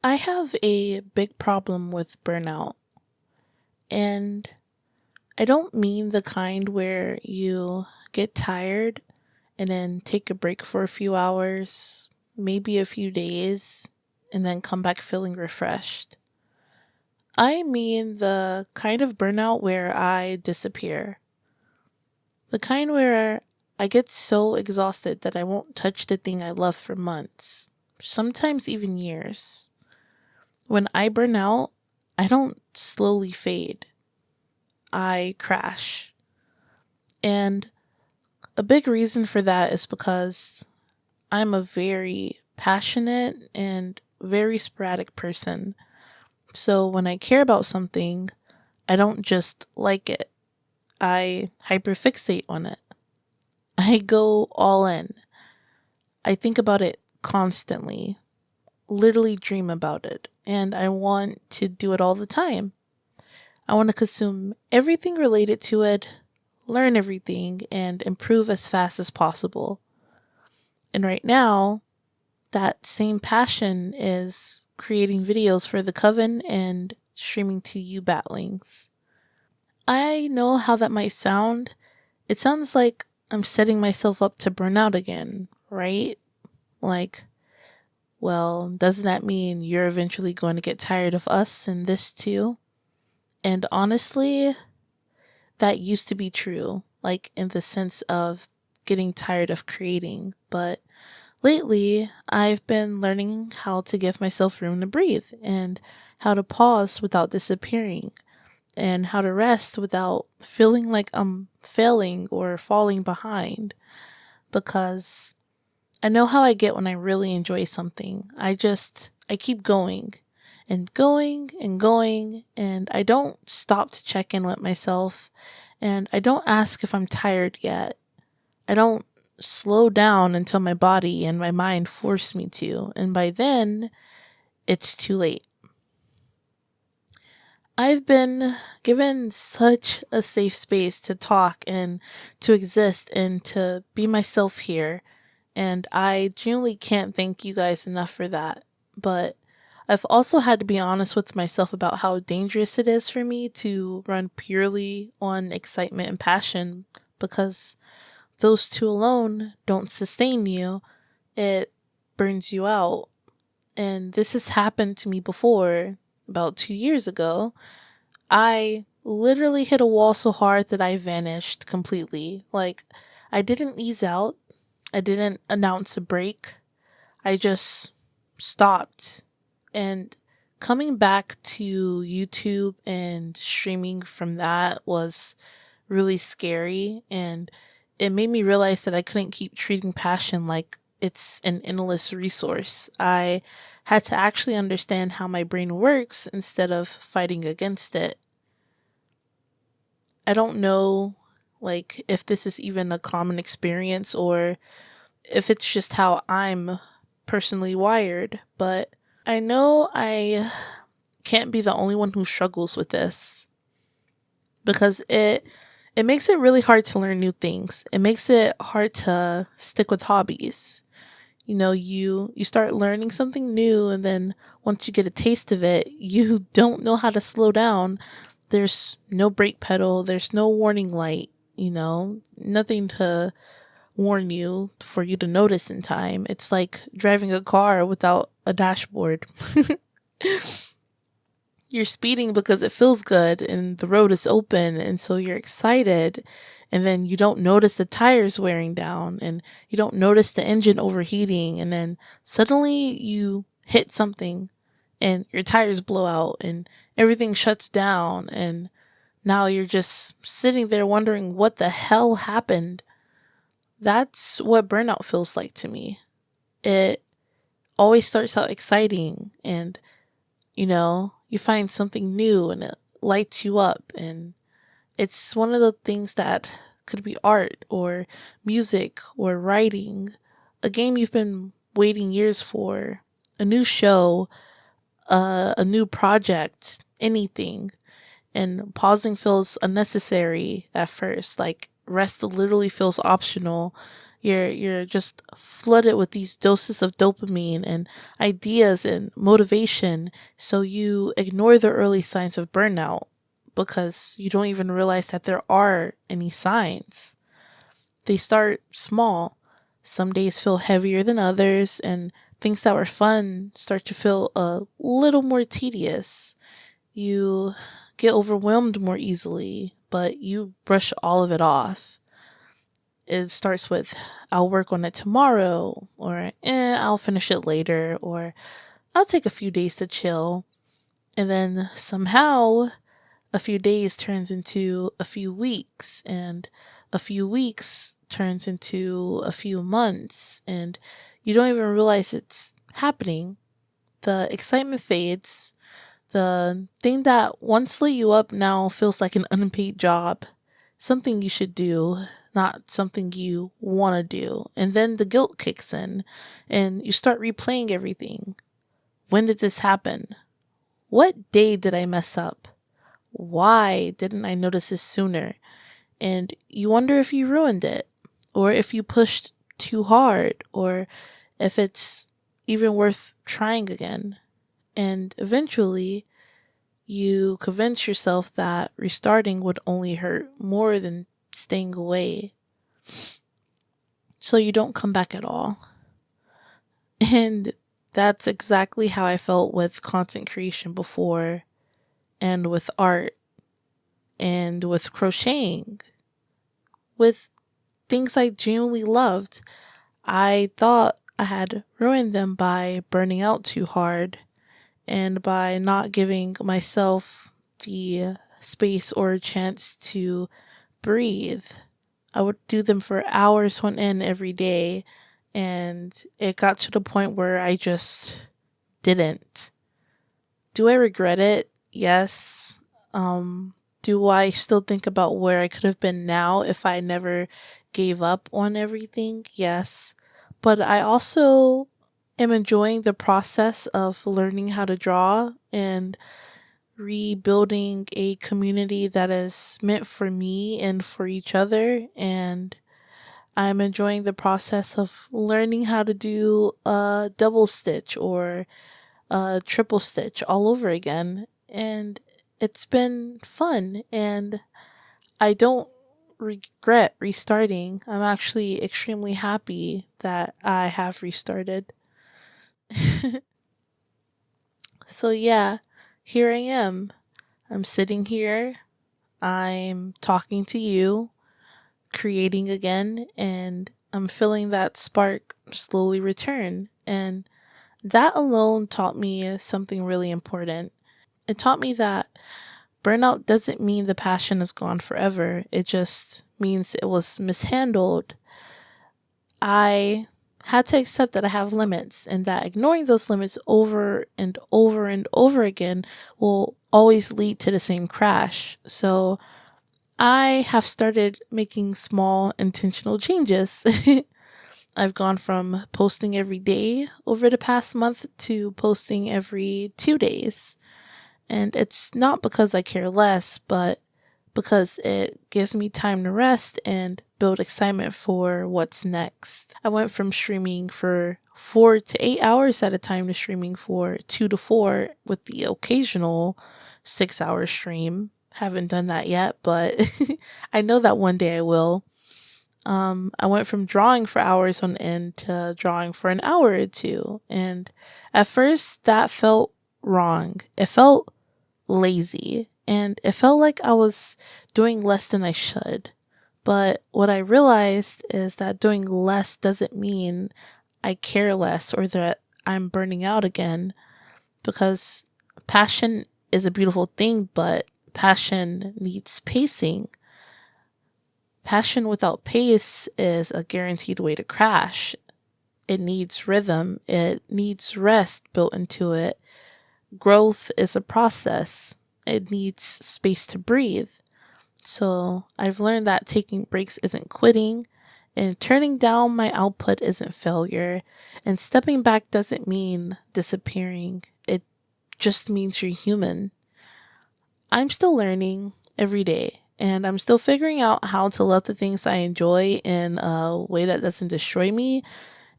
I have a big problem with burnout, and I don't mean the kind where you get tired and then take a break for a few hours, maybe a few days, and then come back feeling refreshed. I mean the kind of burnout where I disappear. The kind where I get so exhausted that I won't touch the thing I love for months, sometimes even years. When I burn out, I don't slowly fade. I crash. And a big reason for that is because I'm a very passionate and very sporadic person. So when I care about something, I don't just like it. I hyperfixate on it. I go all in. I think about it constantly, literally dream about it, and I want to do it all the time. I want to consume everything related to it, learn everything, and improve as fast as possible. And right now, that same passion is creating videos for the Coven and streaming to you batlings. I know how that might sound. It sounds like I'm setting myself up to burn out again, right? Like, well, doesn't that mean you're eventually going to get tired of us and this too? And honestly, that used to be true, like in the sense of getting tired of creating. But lately, I've been learning how to give myself room to breathe and how to pause without disappearing and how to rest without feeling like I'm failing or falling behind. Because I know how I get when I really enjoy something. I keep going and going and going, and I don't stop to check in with myself, and I don't ask if I'm tired yet. I don't slow down until my body and my mind force me to, and by then, it's too late. I've been given such a safe space to talk and to exist and to be myself here, and I genuinely can't thank you guys enough for that. But I've also had to be honest with myself about how dangerous it is for me to run purely on excitement and passion, because those two alone don't sustain you, it burns you out. And this has happened to me before, about 2 years ago. I literally hit a wall so hard that I vanished completely. Like, I didn't ease out, I didn't announce a break, I just stopped. And coming back to YouTube and streaming from that was really scary, and it made me realize that I couldn't keep treating passion like it's an endless resource. I had to actually understand how my brain works instead of fighting against it. I don't know, like, if this is even a common experience or if it's just how I'm personally wired, but I know I can't be the only one who struggles with this, because it makes it really hard to learn new things. It makes it hard to stick with hobbies. You know, you start learning something new, and then once you get a taste of it, you don't know how to slow down. There's no brake pedal, there's no warning light, nothing to warn you for you to notice in time. It's like driving a car without a dashboard. You're speeding because it feels good and the road is open, and so you're excited, and then you don't notice the tires wearing down, and you don't notice the engine overheating, and then suddenly you hit something and your tires blow out and everything shuts down, and now you're just sitting there wondering what the hell happened. That's what burnout feels like to me. It always starts out exciting, and you find something new and it lights you up, and it's one of the things that could be art or music or writing, a game you've been waiting years for, a new show, a new project, anything. And pausing feels unnecessary at first, like rest literally feels optional. You're just flooded with these doses of dopamine and ideas and motivation, so you ignore the early signs of burnout because you don't even realize that there are any signs. They start small. Some days feel heavier than others, and things that were fun start to feel a little more tedious. You get overwhelmed more easily, but you brush all of it off. It starts with, I'll work on it tomorrow, or I'll finish it later, or I'll take a few days to chill. And then somehow a few days turns into a few weeks, and a few weeks turns into a few months, and you don't even realize it's happening. The excitement fades. The thing that once lit you up now feels like an unpaid job, something you should do, not something you want to do. And then the guilt kicks in, and you start replaying everything. When did this happen? What day did I mess up? Why didn't I notice this sooner? And you wonder if you ruined it, or if you pushed too hard, or if it's even worth trying again. And eventually, you convince yourself that restarting would only hurt more than staying away. So you don't come back at all. And that's exactly how I felt with content creation before, and with art, and with crocheting, with things I genuinely loved. I thought I had ruined them by burning out too hard and by not giving myself the space or a chance to breathe. I would do them for hours on end every day, and it got to the point where I just didn't. Do I regret it? Yes. Do I still think about where I could have been now if I never gave up on everything? Yes. But I also am enjoying the process of learning how to draw and rebuilding a community that is meant for me and for each other. And I'm enjoying the process of learning how to do a double stitch or a triple stitch all over again. And it's been fun, and I don't regret restarting. I'm actually extremely happy that I have restarted. So, yeah, here I am. I'm sitting here. I'm talking to you, creating again, and I'm feeling that spark slowly return. And that alone taught me something really important. It taught me that burnout doesn't mean the passion is gone forever. It just means it was mishandled. I had to accept that I have limits, and that ignoring those limits over and over and over again will always lead to the same crash. So I have started making small intentional changes. I've gone from posting every day over the past month to posting every 2 days. And it's not because I care less, but because it gives me time to rest and build excitement for what's next. I went from streaming for 4 to 8 hours at a time to streaming for 2 to 4 with the occasional 6 hour stream. Haven't done that yet, but I know that one day I will. I went from drawing for hours on end to drawing for an hour or two. And at first that felt wrong. It felt lazy, and it felt like I was doing less than I should. But what I realized is that doing less doesn't mean I care less or that I'm burning out again, because passion is a beautiful thing, but passion needs pacing. Passion without pace is a guaranteed way to crash. It needs rhythm, it needs rest built into it. Growth is a process. It needs space to breathe. So I've learned that taking breaks isn't quitting, and turning down my output isn't failure, and stepping back doesn't mean disappearing. It just means you're human. I'm still learning every day, and I'm still figuring out how to love the things I enjoy in a way that doesn't destroy me.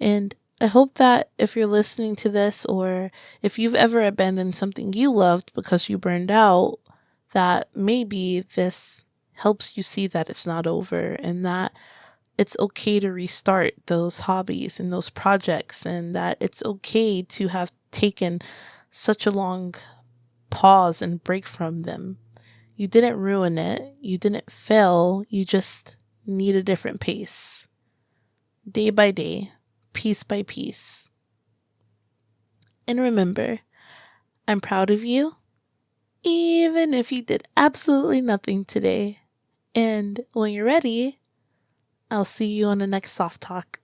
And I hope that if you're listening to this, or if you've ever abandoned something you loved because you burned out, that maybe this helps you see that it's not over and that it's okay to restart those hobbies and those projects, and that it's okay to have taken such a long pause and break from them. You didn't ruin it, you didn't fail, you just need a different pace. Day by day, piece by piece. And remember, I'm proud of you, even if you did absolutely nothing today. And when you're ready, I'll see you on the next Soft Talk.